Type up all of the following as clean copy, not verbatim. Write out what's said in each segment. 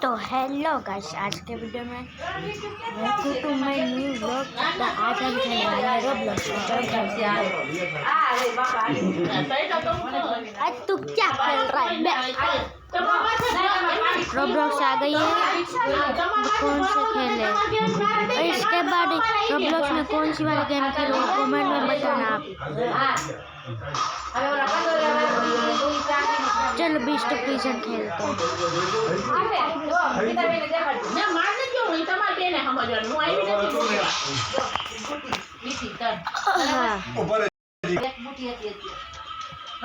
तो hello guys, आज के वीडियो में welcome to my new vlog. तो आज हम खेलने वाले हैं रोब्लॉक्स। आज तू क्या खेल रहा है? रोब्लॉक्स आ गई है, कौन से खेले और इसके बाद रोब्लॉक्स में कौन सी वाली गेम खेलो कमेंट में बताना आप। चलो 20 प्रीजन खेलते हैं।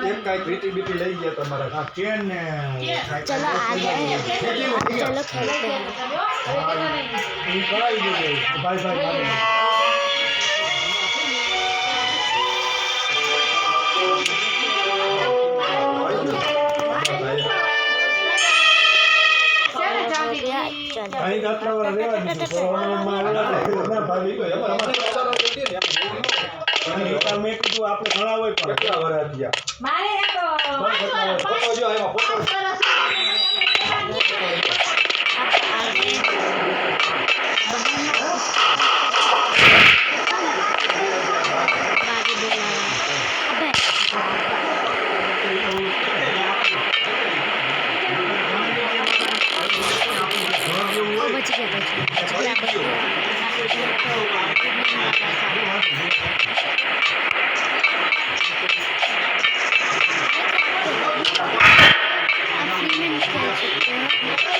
एक काय क्रिएटिविटी લઈ ગયા તમારા આ ચેન ને चलो आगे चलो खेलते हैं। ઈ કરાવી દેજો બાય બાય અહીં આટલા વાર રહેવા દીધું કોરોનામાં આવેલા ભાઈ કોઈ અમારે મેં કીધું આપણે ઘણા હોય પણ કેટલા વાર થયા મારે ફોટો જો આવ્યા ફોટો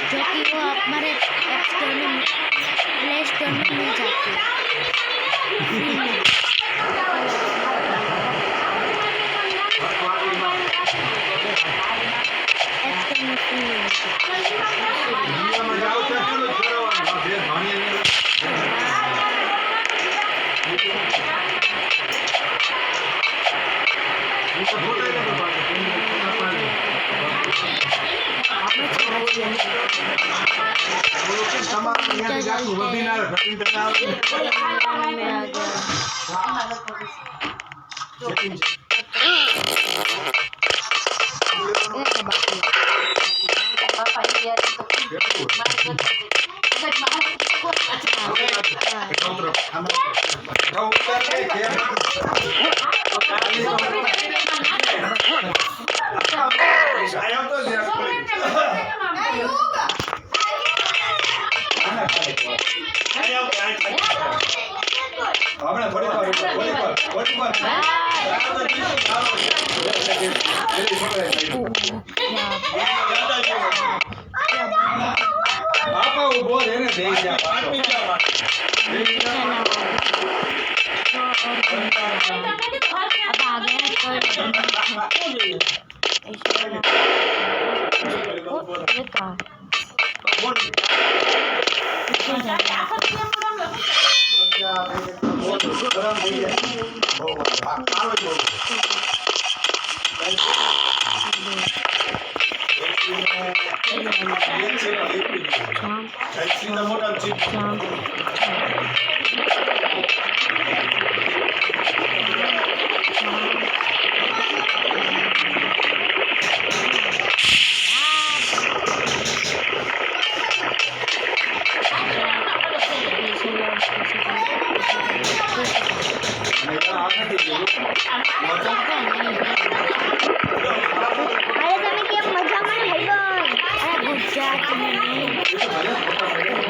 जो कि वो हमारे ऐप स्टोर में प्ले स्टोर में मिल जाती है।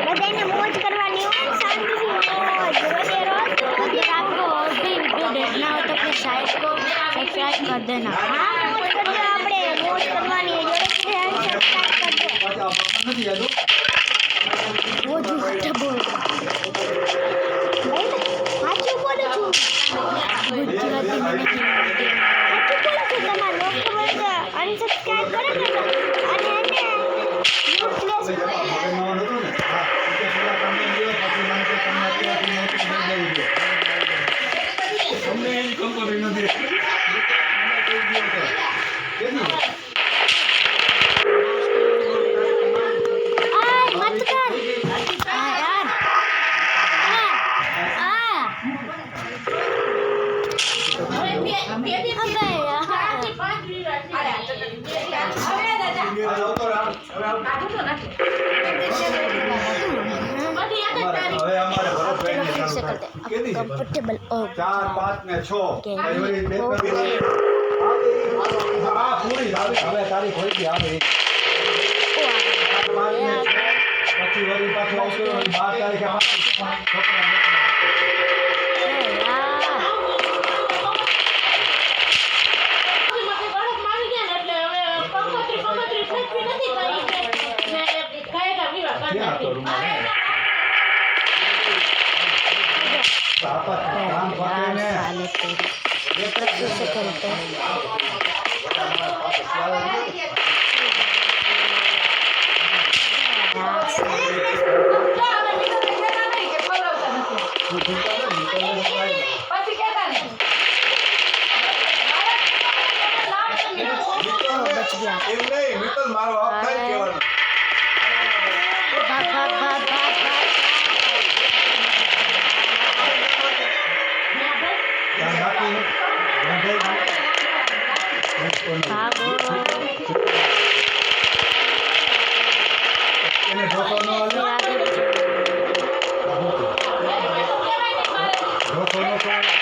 बधाने मौज करवानी हो, शांति से मौज रोते रहो। अगर आपको और भी वीडियो देखना हो तो प्लीज साइट को सब्सक्राइब कर देना। हाँ, मौज करते આપણે मौज करवानी है, जोड़े सब्सक्राइब कर दो। वो झूठ बोल भाई, સાચું બોલું છું। ગુજરાતી મને સાચું બોલું છું। તમારા લોકો બધા અનસબસ્ક્રાઇબ કરે ને અને હવે કેદી છે કમ્ફર્ટેબલ ઓ 4 5 ને 6 કે ફેબ્રુઆરી બે આ પૂરી હવે તારીખ હોય ગઈ આવે પછી વળી પાછું આવશે 12 તારીખે છોકરા क्या करूं मैं पापा काम करते हैं साले तेरे कैसे से खेलते बच गया एम नहीं मित्तल मारो आप कई केवानो भाग भाग भाग भाग भागो એને ધોકો ન આલે आगे बढ़ो ધોકો ન આલે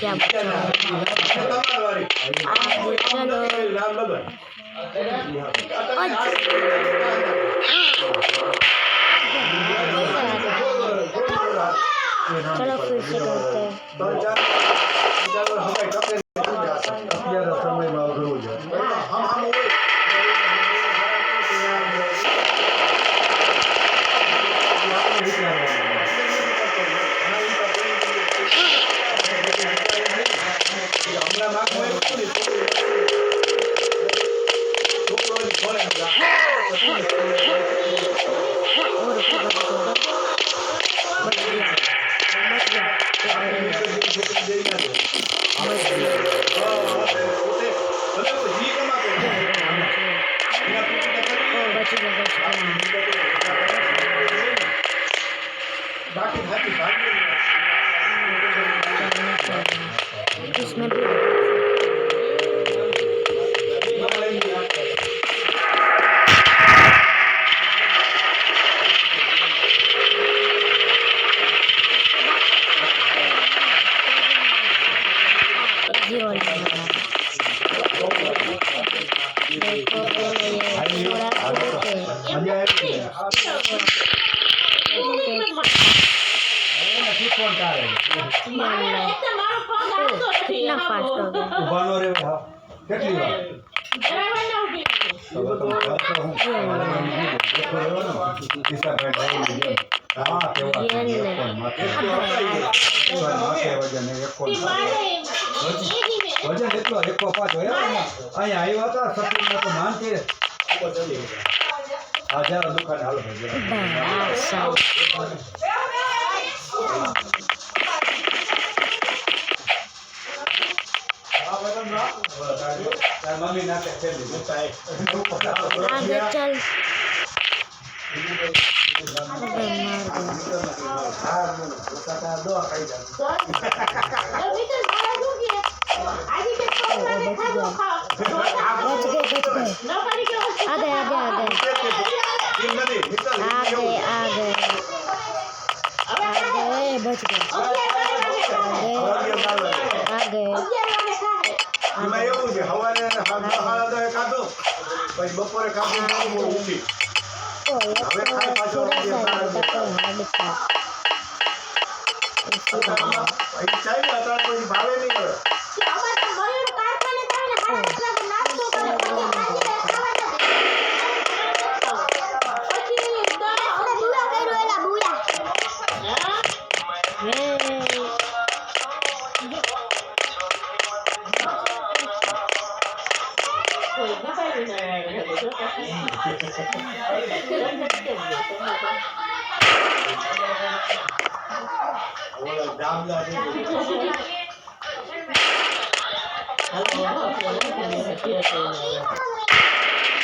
क्या चलो फिर से करते हैं इसमें भी कितना फास्ट हो गया उबानो रे કેટલી વાર વજન એટલો 105 હોય અહીંયા આવ્યા હતા સપીમાં તો માનતી હજાર દુકાન હાલો मम्मी ना चल आगे चल बच गए બપોરે ખાધું મારું બહુ ઊંઘી. તો એક હવે તો ખાઈ પાછો ચુડાસા ઊંઘી તો કોઈ હાડકા અત્યારમાં ઈચ્છા ને અત્યારે કોઈ ભાવે નહીં હવે. બુલા કર્યું એલા બુલા ઓલા ડાબલા છે.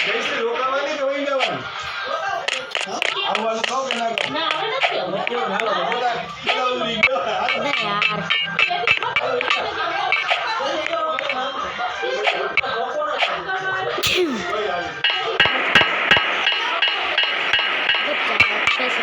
જયશ્રી રોકાવાની કે વહી જવાની? આવવાનું કહો કે ના કહો? કેવું હાલો બધા ઉડી ગયો. હાલો. અરે યાર કોઈ આવી. बच्चा अच्छे से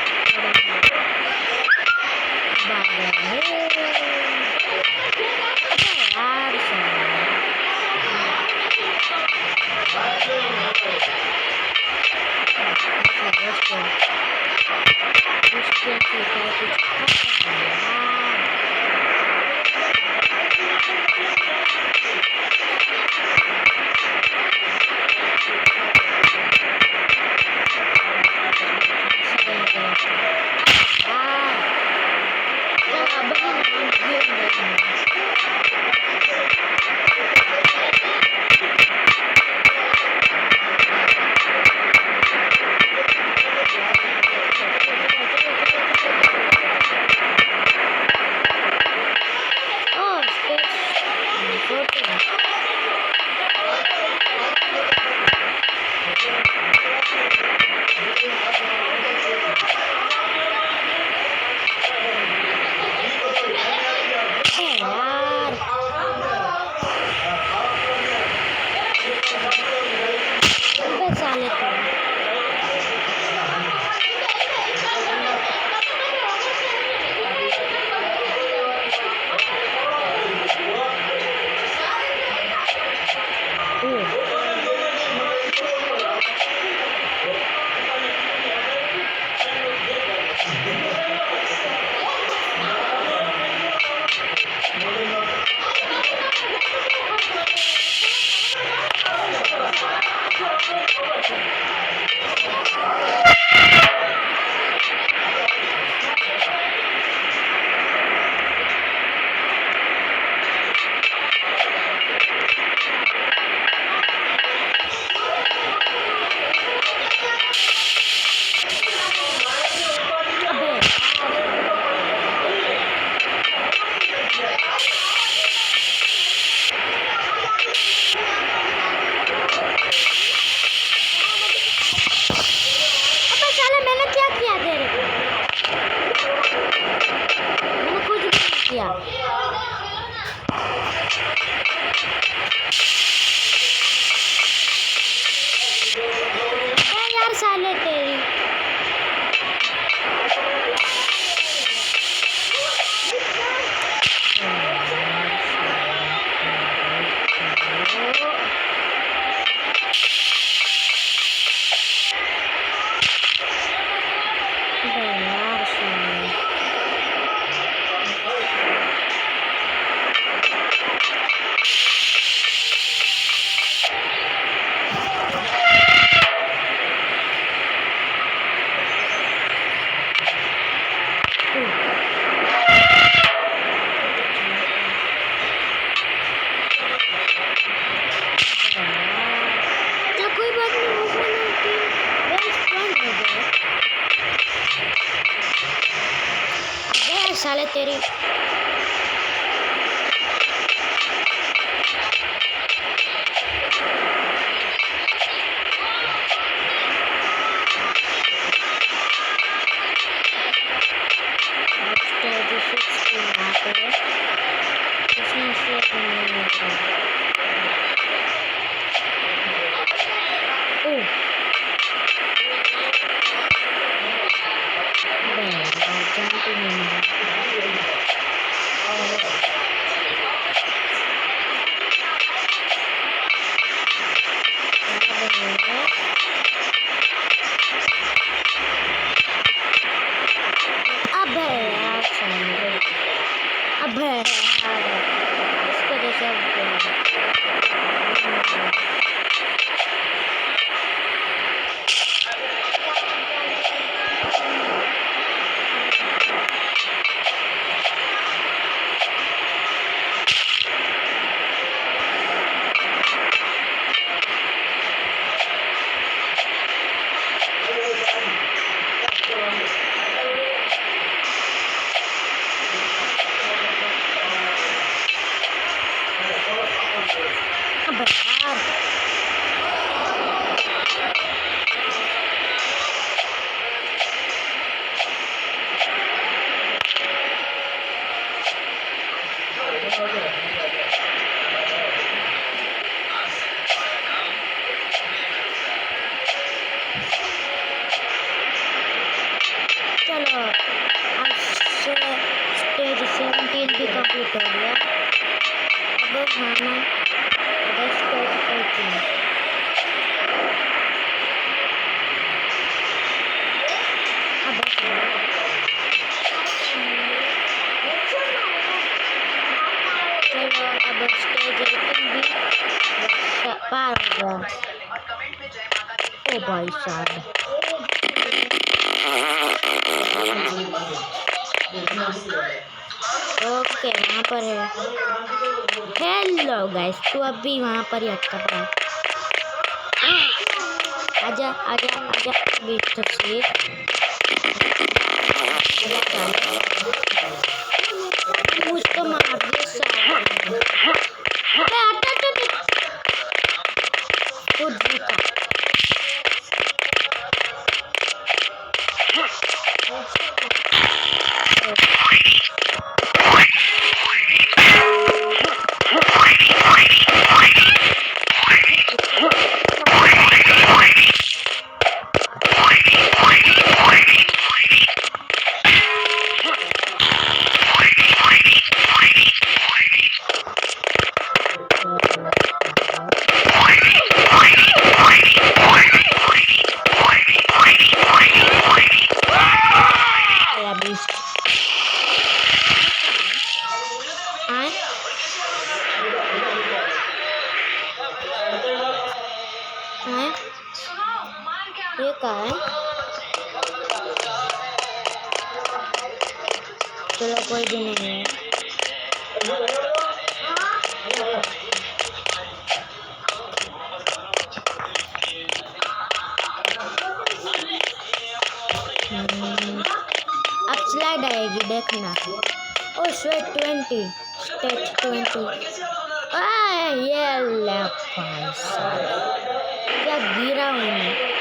साले तेरी अबे यार साले, अबे यार इसको तो सब अबे यार चलो आज से स्टेज 17 भी कंप्लीट हो गया। अब हम स्टेज 18 अब चलो अब स्टेज 18 भी पार हो गया। ओ भाई साहब ओके वहाँ पर है। हेलो गाइस, तू अभी वहाँ पर ही अटका पड़ा। आजा आजा आजा बीच से मुझ तो मार दे साले। अबे हट हट हट खुद जीता। ये कहाँ है? चलो कोई भी नहीं है। अब स्लाइड आएगी देखना। ओ स्टेज 20 स्टेज 20 ये ले भाई साहब, क्या गिरा हूँ मैं।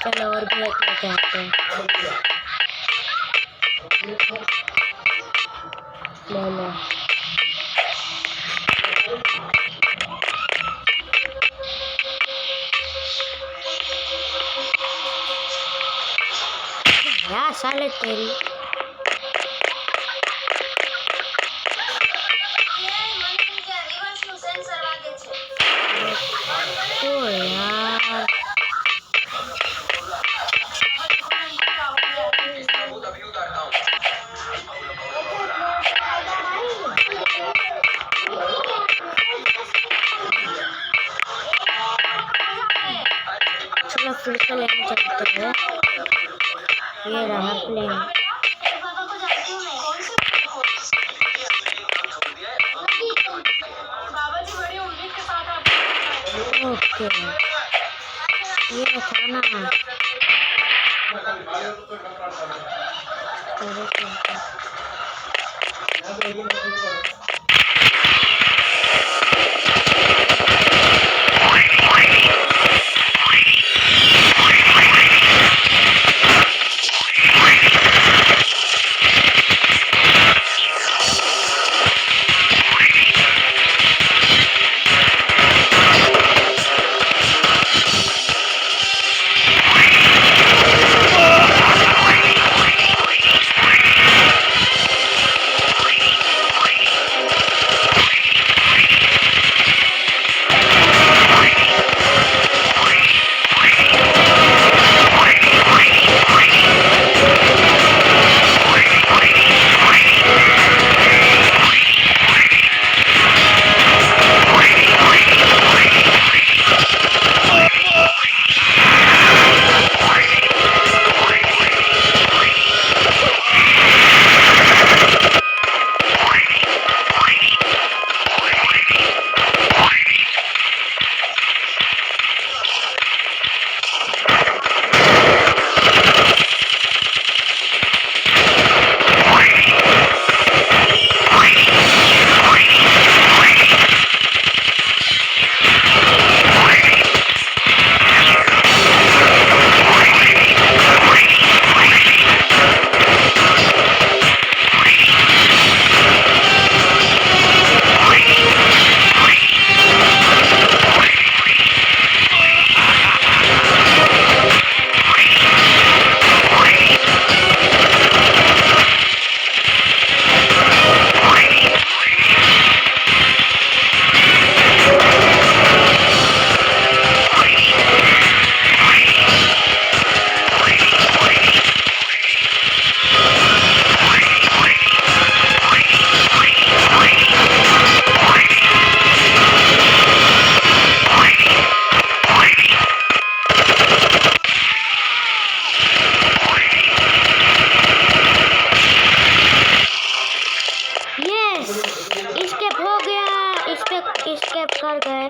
चलो और भी एक लेके आते हैं। ले लो। यार साले तेरी। ओ यार चलो फिर से लेके चलते हैं। ये रहा प्लेन। ओके ये था ना। एस्केप कर गए।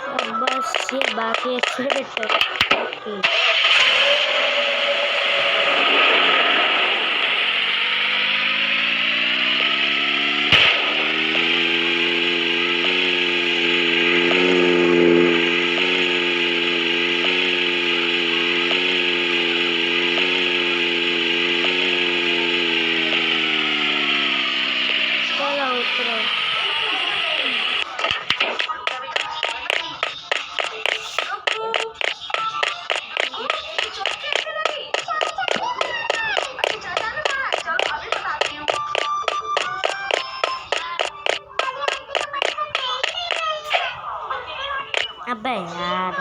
अब बस ये बाकी एक्सीडेंट अबे यार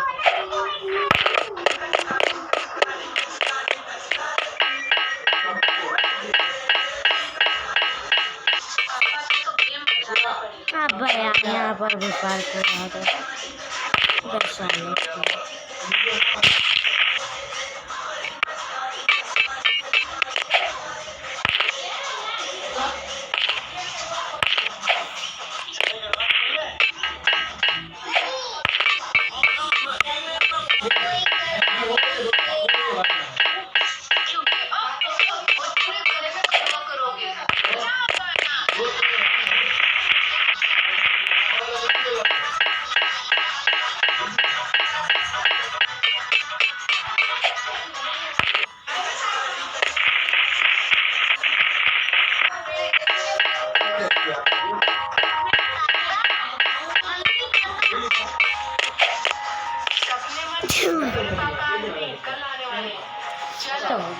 अबे यार यहाँ पर भी पार्क हो रहा था।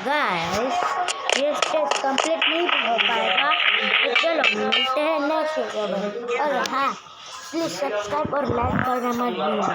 गाइस ये स्टेज कंप्लीट नहीं हो पाएगा, तो चलो मिलते हैं नेक्स्ट वीडियो में। और हाँ, प्लीज सब्सक्राइब और लाइक करना मत भूलना।